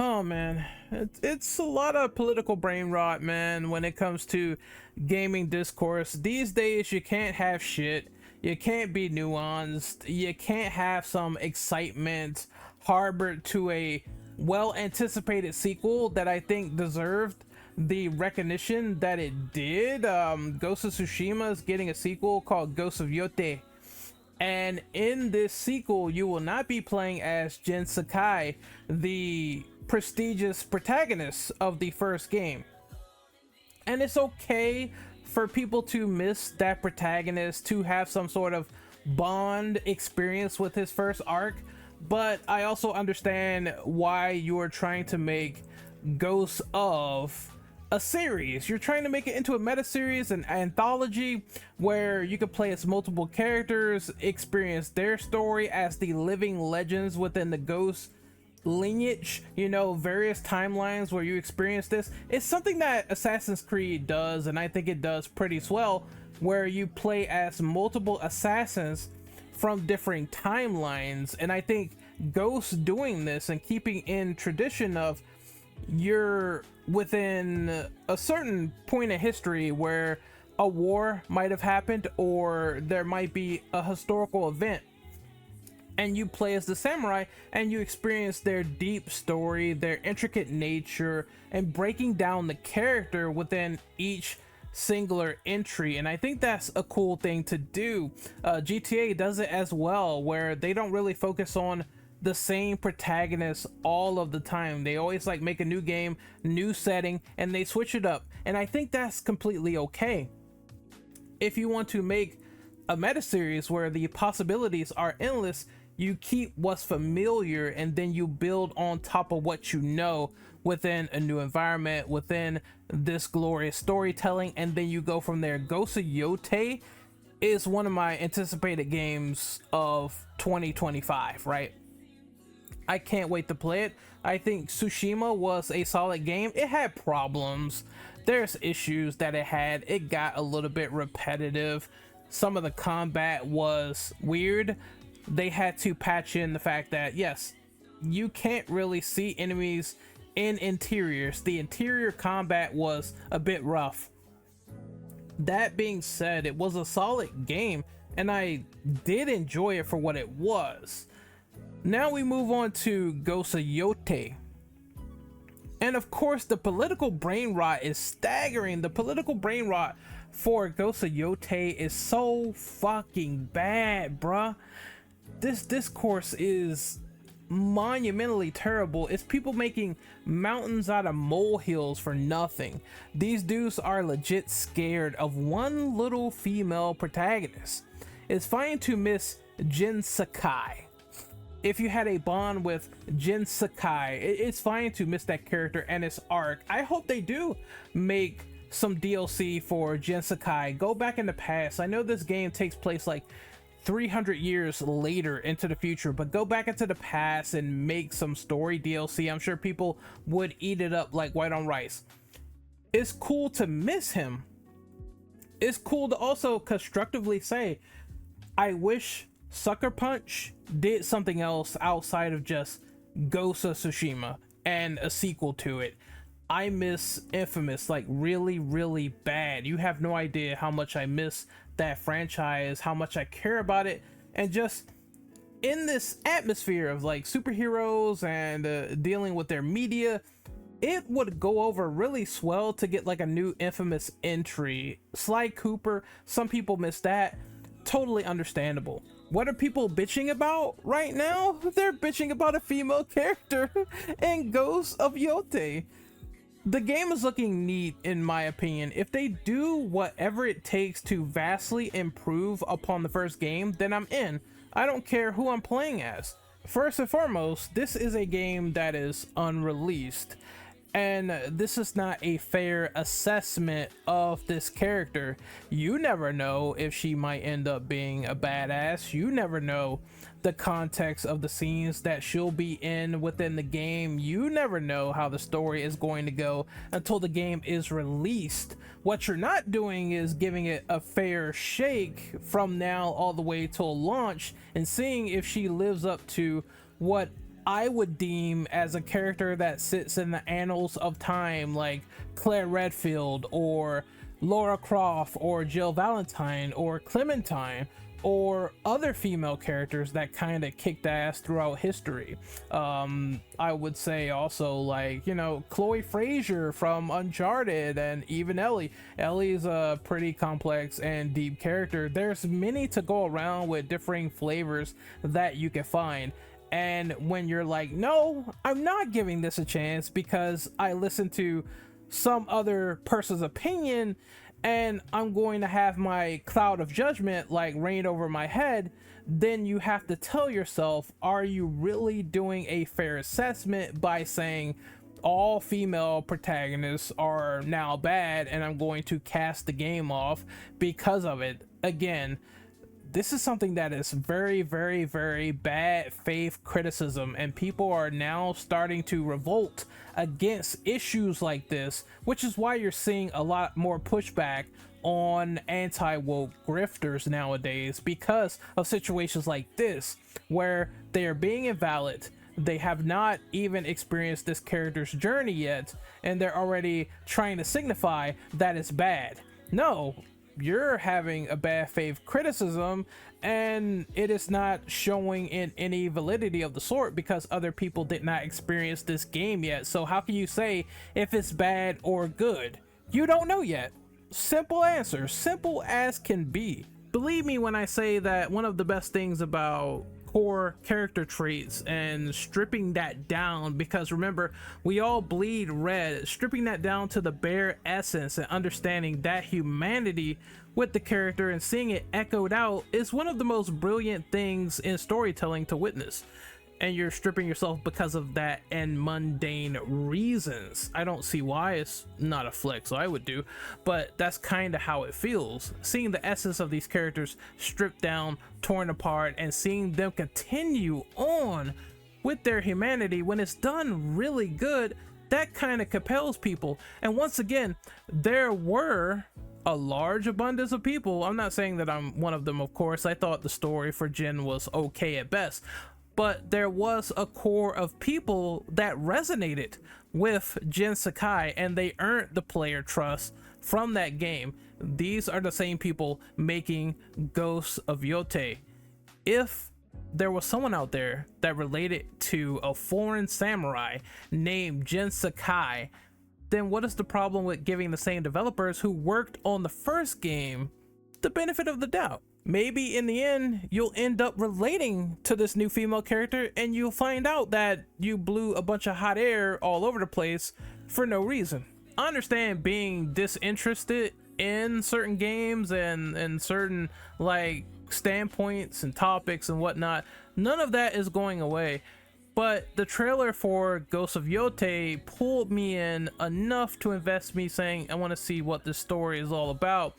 Oh man, it's a lot of political brain rot, man, when it comes to gaming discourse. These days, you can't have shit. You can't be nuanced. You can't have some excitement harbored to a well anticipated sequel that I think deserved the recognition that it did. Ghost of Tsushima is getting a sequel called Ghost of Yote. And in this sequel, you will not be playing as Jin Sakai, the prestigious protagonist of the first game. And it's okay for people to miss that protagonist, to have some sort of bond experience with his first arc. But I also understand why you're trying to make Ghost of a series. You're trying to make it into a meta series, an anthology where you can play as multiple characters, experience their story as the living legends within the Ghost lineage, you know, various timelines where you experience this. It's something that Assassin's Creed does, and I think it does pretty swell, where you play as multiple assassins from different timelines. And I think Ghost doing this and keeping in tradition of you're within a certain point of history where a war might have happened, or there might be a historical event, and you play as the samurai and you experience their deep story, their intricate nature, and breaking down the character within each singular entry. And I think that's a cool thing to do. GTA does it as well, where they don't really focus on the same protagonist all of the time. They always like make a new game, new setting, and they switch it up. And I think that's completely okay. If you want to make a meta series where the possibilities are endless, you keep what's familiar and then you build on top of what you know within a new environment, within this glorious storytelling, and then you go from there. Ghost of Yote is one of my anticipated games of 2025, right? I can't wait to play it. I think Tsushima was a solid game. It had problems. There's issues that it had. It got a little bit repetitive. Some of the combat was weird. They had to patch in the fact that, yes, you can't really see enemies in interiors. The interior combat was a bit rough. That being said, it was a solid game, and I did enjoy it for what it was. Now we move on to Ghost of Yote. And of course, the political brain rot is staggering. The political brain rot for Ghost of Yote is so fucking bad, bruh. This discourse is monumentally terrible. It's people making mountains out of molehills for nothing. These dudes are legit scared of one little female protagonist. It's fine to miss Jin Sakai. If you had a bond with Jin Sakai, it's fine to miss that character and his arc. I hope they do make some DLC for Jin Sakai. Go back in the past. I know this game takes place like 300 years later into the future, but go back into the past and make some story DLC. I'm sure people would eat it up like white on rice. It's cool to miss him. It's cool to also constructively say, I wish Sucker Punch did something else outside of just Ghost of Tsushima and a sequel to it. I miss Infamous like really, really bad. You have no idea how much I miss that franchise, how much I care about it, and just in this atmosphere of like superheroes and dealing with their media, it would go over really swell to get like a new Infamous entry. Sly Cooper, some people miss that. Totally understandable. What are people bitching about right now? They're bitching about a female character in Ghost of Yote. The game is looking neat in my opinion. If they do whatever it takes to vastly improve upon the first game, then I'm in. I don't care who I'm playing as. First and foremost, this is a game that is unreleased, and this is not a fair assessment of this character. You never know if she might end up being a badass. You never know the context of the scenes that she'll be in within the game. You never know how the story is going to go until the game is released. What you're not doing is giving it a fair shake from now all the way till launch and seeing if she lives up to what I would deem as a character that sits in the annals of time, like Claire Redfield or Laura Croft or Jill Valentine or Clementine, or other female characters that kind of kicked ass throughout history. I would say also, like, you know, Chloe Frazier from Uncharted, and even Ellie. Ellie's a pretty complex and deep character. There's many to go around with differing flavors that you can find. And when you're like, no, I'm not giving this a chance because I listened to some other person's opinion and I'm going to have my cloud of judgment like rain over my head, then you have to tell yourself, are you really doing a fair assessment by saying all female protagonists are now bad and I'm going to cast the game off because of it? Again, this is something that is very, very, very bad faith criticism, and people are now starting to revolt against issues like this, which is why you're seeing a lot more pushback on anti-woke grifters nowadays, because of situations like this where they are being invalid. They have not even experienced this character's journey yet, and they're already trying to signify that it's bad. No, you're having a bad faith criticism and it is not showing in any validity of the sort because other people did not experience this game yet. So how can you say if it's bad or good? You don't know yet. Simple answer, simple as can be. Believe me when I say that one of the best things about core character traits and stripping that down, because remember, we all bleed red, stripping that down to the bare essence and understanding that humanity with the character and seeing it echoed out is one of the most brilliant things in storytelling to witness. And you're stripping yourself because of that and mundane reasons. I don't see why. It's not a flex I would do, but that's kind of how it feels. Seeing the essence of these characters stripped down, torn apart, and seeing them continue on with their humanity when it's done really good, that kind of compels people. And once again, there were a large abundance of people. I'm not saying that I'm one of them, of course. I thought the story for Jin was okay at best. But there was a core of people that resonated with Jin Sakai, and they earned the player trust from that game. These are the same people making Ghosts of Yote. If there was someone out there that related to a foreign samurai named Jin Sakai, then what is the problem with giving the same developers who worked on the first game the benefit of the doubt? Maybe in the end, you'll end up relating to this new female character and you'll find out that you blew a bunch of hot air all over the place for no reason. I understand being disinterested in certain games and certain like standpoints and topics and whatnot. None of that is going away. But the trailer for Ghosts of Yote pulled me in enough to invest me saying, I want to see what this story is all about.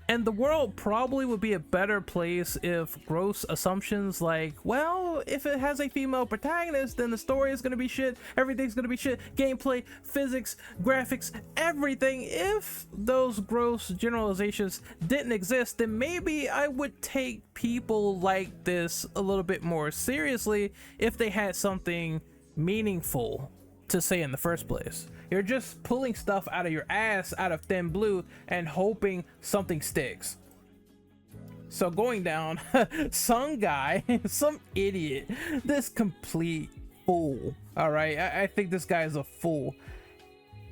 And the world probably would be a better place if gross assumptions like, well, if it has a female protagonist, then the story is going to be shit, everything's going to be shit, gameplay, physics, graphics, everything. If those gross generalizations didn't exist, then maybe I would take people like this a little bit more seriously if they had something meaningful to say in the first place. You're just pulling stuff out of your ass out of thin blue and hoping something sticks. So going down, some guy, some idiot, this complete fool. All right, I think this guy is a fool.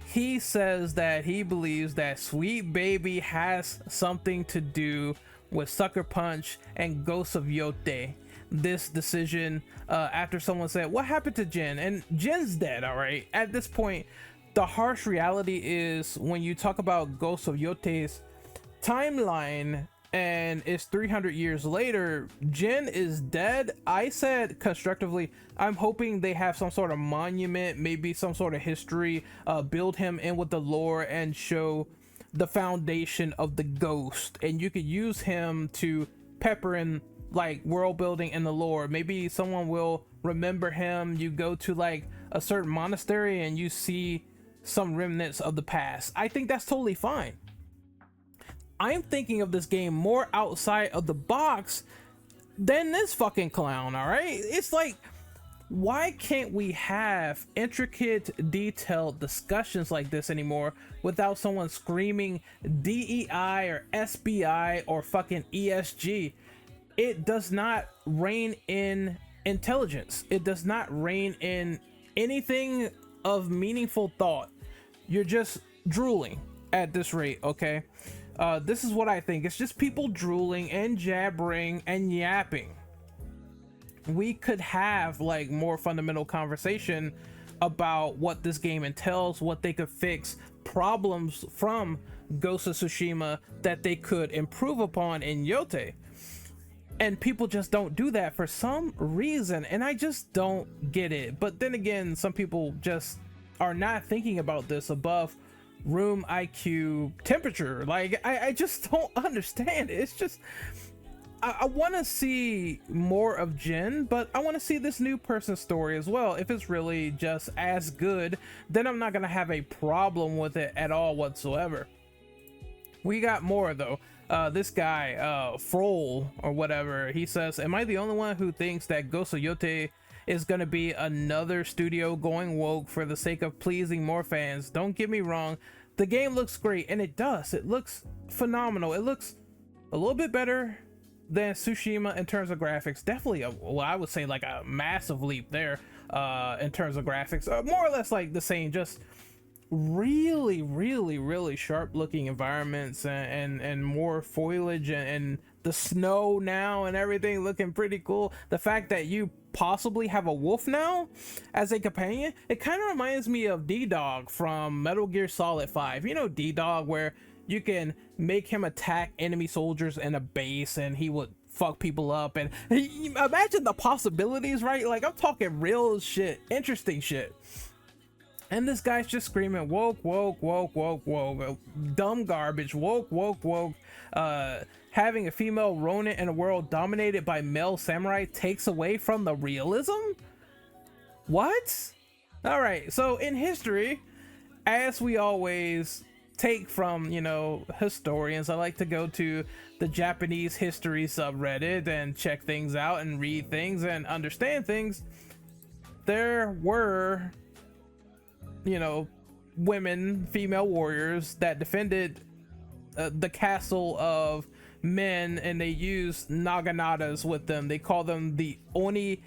He says that he believes that Sweet Baby has something to do with Sucker Punch and Ghosts of Yote. This decision after someone said, what happened to Jin? And Jin's dead, all right? At this point, the harsh reality is when you talk about Ghosts of Yote's timeline and it's 300 years later, Jin is dead. I said constructively, I'm hoping they have some sort of monument, maybe some sort of history, build him in with the lore and show the foundation of the ghost. And you could use him to pepper in like world building in the lore. Maybe someone will remember him. You go to like a certain monastery and you see some remnants of the past. I think that's totally fine. I'm thinking of this game more outside of the box than this fucking clown, all right? It's like Why can't we have intricate, detailed discussions like this anymore without someone screaming DEI or SBI or fucking ESG? It does not rein in intelligence. It does not rein in anything of meaningful thought. You're just drooling at this rate, okay? This is what I think. It's just people drooling and jabbering and yapping. We could have like more fundamental conversation about what this game entails, what they could fix, problems from Ghost of Tsushima that they could improve upon in Yote. And people just don't do that for some reason, and I just don't get it. But then again, some people just are not thinking about this above room IQ temperature. Like I just don't understand it. It's just I want to see more of Jin, but I want to see this new person's story as well. If it's really just as good, then I'm not gonna have a problem with it at all whatsoever. We got more though. This guy, Froll or whatever, he says, "Am I the only one who thinks that Ghost of Yote is gonna be another studio going woke for the sake of pleasing more fans? Don't get me wrong, the game looks great, and it does. It looks phenomenal. It looks a little bit better than Tsushima in terms of graphics. Definitely well, I would say like a massive leap there in terms of graphics. More or less like the same, just really sharp looking environments and more foliage and the snow now and everything looking pretty cool. The fact that you possibly have a wolf now as a companion, it kind of reminds me of D-Dog from Metal Gear Solid 5. You know D-Dog, where you can make him attack enemy soldiers in a base and he would fuck people up, and imagine the possibilities, right? Like, I'm talking real shit, interesting shit. And this guy's just screaming woke, dumb garbage, woke. Having a female Ronin in a world dominated by male samurai takes away from the realism? What? All right, so in history, as we always take from, you know, historians, I like to go to the Japanese history subreddit and check things out and read things and understand things. There were, you know, women, female warriors that defended the castle of men, and they used naganatas with them. They call them the Onibugisha.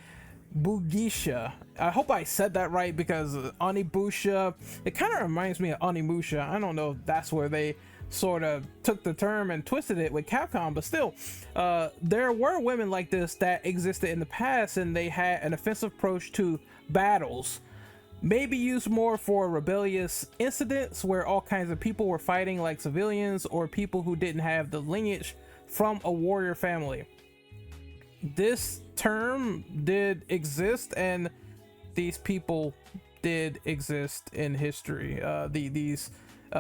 I hope I said that right, because Onibusha, it kind of reminds me of Onimusha. I don't know if that's where they sort of took the term and twisted it with Capcom, but still, there were women like this that existed in the past, and they had an offensive approach to battles. Maybe used more for rebellious incidents where all kinds of people were fighting like civilians or people who didn't have the lineage from a warrior family. This term did exist, and these people did exist in history. These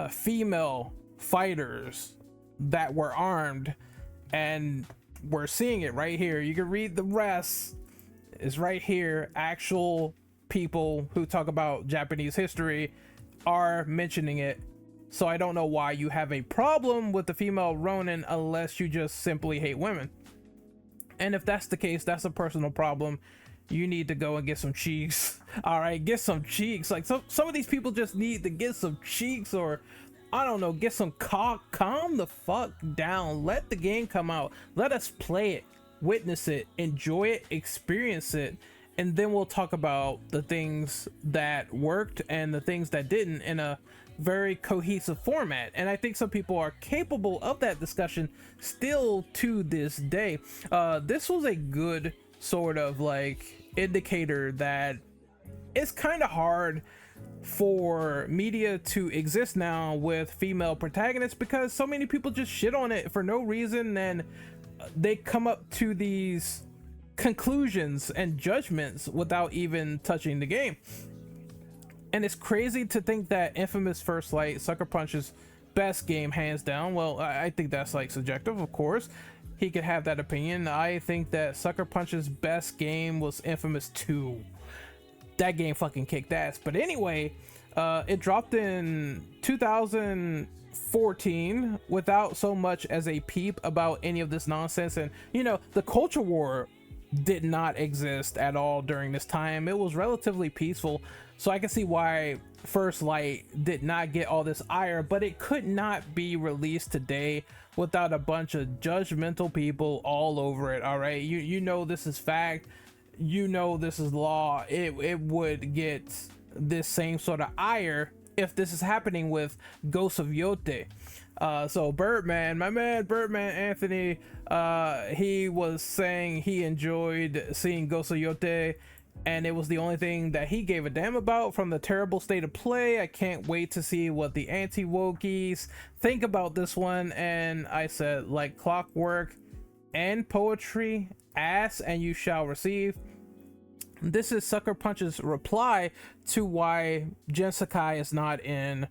female fighters that were armed, and we're seeing it right here. You can read the rest, is right here. Actual people who talk about Japanese history are mentioning it. So I don't know why you have a problem with the female Ronin unless you just simply hate women. And if that's the case, that's a personal problem. You need to go and get some cheeks. All right, get some cheeks. Like, some of these people just need to get some cheeks, or I don't know, get some cock. Calm the fuck down. Let the game come out. Let us play it, witness it, enjoy it, experience it. And then we'll talk about the things that worked and the things that didn't in a very cohesive format. And I think some people are capable of that discussion still to this day. This was a good sort of like indicator that it's kind of hard for media to exist now with female protagonists, because so many people just shit on it for no reason, and they come up to these conclusions and judgments without even touching the game. And it's crazy to think that Infamous First Light, Sucker Punch's best game, hands down. Well, I think that's like subjective, of course. He could have that opinion. I think that Sucker Punch's best game was Infamous 2. That game fucking kicked ass. But anyway, it dropped in 2014 without so much as a peep about any of this nonsense. And, you know, the culture war did not exist at all during this time. It was relatively peaceful, so I can see why First Light did not get all this ire, but it could not be released today without a bunch of judgmental people all over it. All right, you know this is fact, you know this is law. It would get this same sort of ire if this is happening with Ghost of Yote. So Birdman, my man Birdman Anthony, he was saying he enjoyed seeing Ghost of Yote, and it was the only thing that he gave a damn about from the terrible state of play. I can't wait to see what the Antiwokes think about this one. And I said, like clockwork and poetry, ask and you shall receive. This is Sucker Punch's reply to why Jin Sakai is not in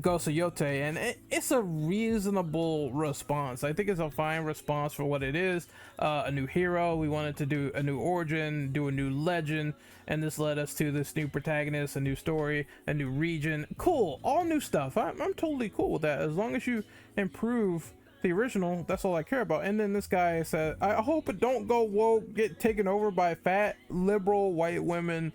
Ghost of Yote, and it's a reasonable response. I think it's a fine response for what it is. A new hero, we wanted to do a new origin, do a new legend, and this led us to this new protagonist, a new story, a new region. Cool, all new stuff. I'm totally cool with that, as long as you improve the original. That's all I care about. And then this guy said, I hope it don't go woke, get taken over by fat liberal white women.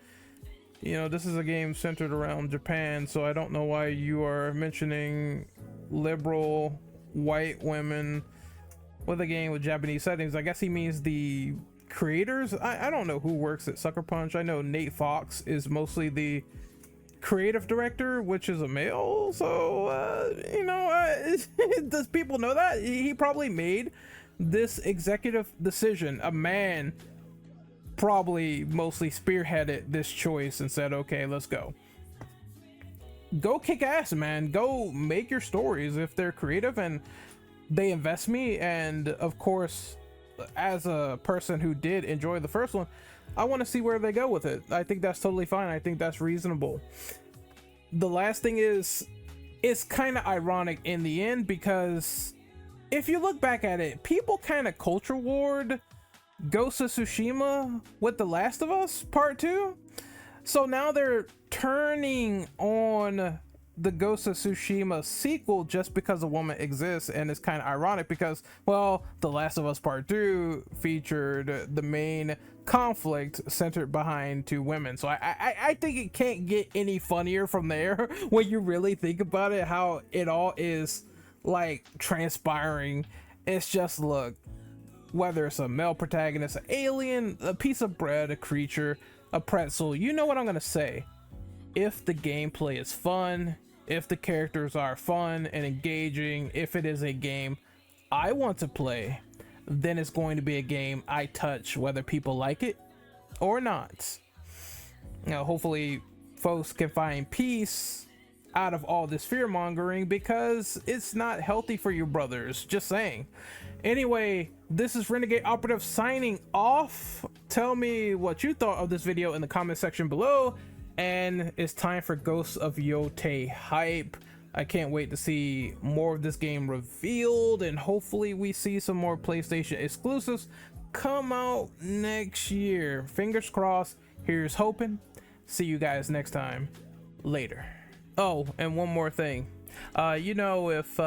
You know, this is a game centered around Japan, so I don't know why you are mentioning liberal white women with a game with Japanese settings. I guess he means the creators. I don't know who works at Sucker Punch. I know Nate Fox is mostly the creative director, which is a male, so you know, does people know that he probably made this executive decision? A man probably mostly spearheaded this choice and said, okay, let's go kick ass, man. Go make your stories if they're creative and they invest me. And of course, as a person who did enjoy the first one, I want to see where they go with it. I think that's totally fine. I think that's reasonable. The last thing is, it's kind of ironic in the end, because if you look back at it, people kind of culture warred Ghost of Tsushima with The Last of Us Part 2. So now they're turning on the Ghost of Tsushima sequel just because a woman exists. And it's kind of ironic because, well, The Last of Us Part 2 featured the main conflict centered behind two women. So I think it can't get any funnier from there when you really think about it, how it all is like transpiring. It's just, look, whether it's a male protagonist, an alien, a piece of bread, a creature, a pretzel, you know what I'm gonna say. If the gameplay is fun, if the characters are fun and engaging, if it is a game I want to play, then it's going to be a game I touch, whether people like it or not. Now, hopefully folks can find peace out of all this fear mongering, because it's not healthy for you brothers, just saying. Anyway, this is Renegade Operative signing off. Tell me what you thought of this video in the comment section below, and it's time for Ghosts of Yote hype. I can't wait to see more of this game revealed, and hopefully we see some more PlayStation exclusives come out next year. Fingers crossed. Here's hoping. See you guys next time. Later. Oh, and one more thing. You know, if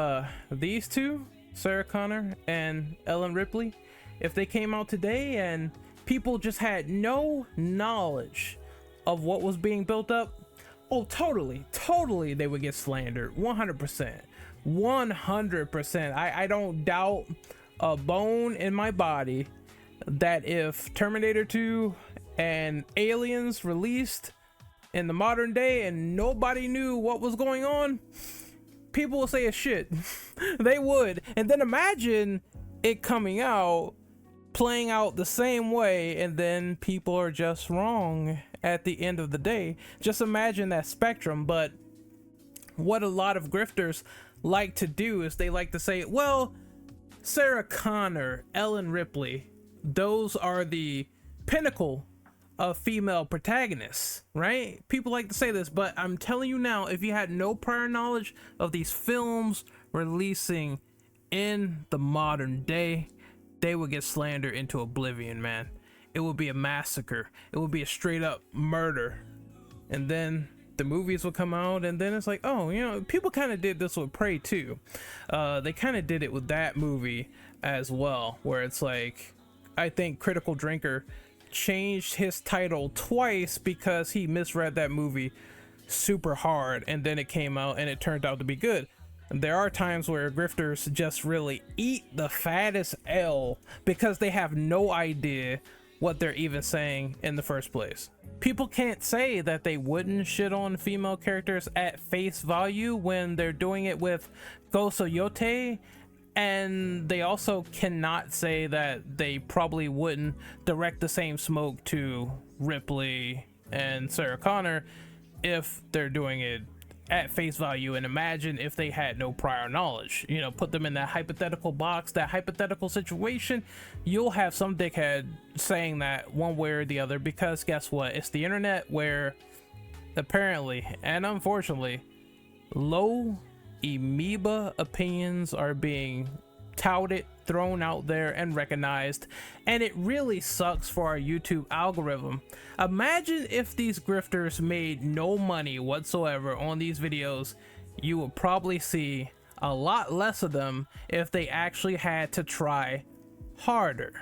these two, Sarah Connor and Ellen Ripley, if they came out today and people just had no knowledge of what was being built up, oh, totally they would get slandered. 100%. I don't doubt a bone in my body that if Terminator 2 and Aliens released in the modern day and nobody knew what was going on, people will say it's shit. They would. And then imagine it coming out, playing out the same way, and then people are just wrong at the end of the day. Just imagine that spectrum. But what a lot of grifters like to do is they like to say, well, Sarah Connor, Ellen Ripley, those are the pinnacle of female protagonists, right? People like to say this, but I'm telling you now, if you had no prior knowledge of these films releasing in the modern day, they would get slandered into oblivion, man. It would be a massacre. It would be a straight up murder. And then the movies will come out, and then it's like, oh, you know, people kind of did this with Prey too. They kind of did it with that movie as well, where it's like, I think Critical Drinker changed his title twice because he misread that movie super hard, and then it came out and it turned out to be good. And there are times where grifters just really eat the fattest L because they have no idea what they're even saying in the first place. People can't say that they wouldn't shit on female characters at face value when they're doing it with Gosoyote, and they also cannot say that they probably wouldn't direct the same smoke to Ripley and Sarah Connor if they're doing it at face value. And imagine if they had no prior knowledge, you know, put them in that hypothetical box, that hypothetical situation. You'll have some dickhead saying that one way or the other, because guess what, it's the internet, where apparently and unfortunately low amoeba opinions are being touted, thrown out there, and recognized, and it really sucks for our YouTube algorithm. Imagine if these grifters made no money whatsoever on these videos. You would probably see a lot less of them if they actually had to try harder.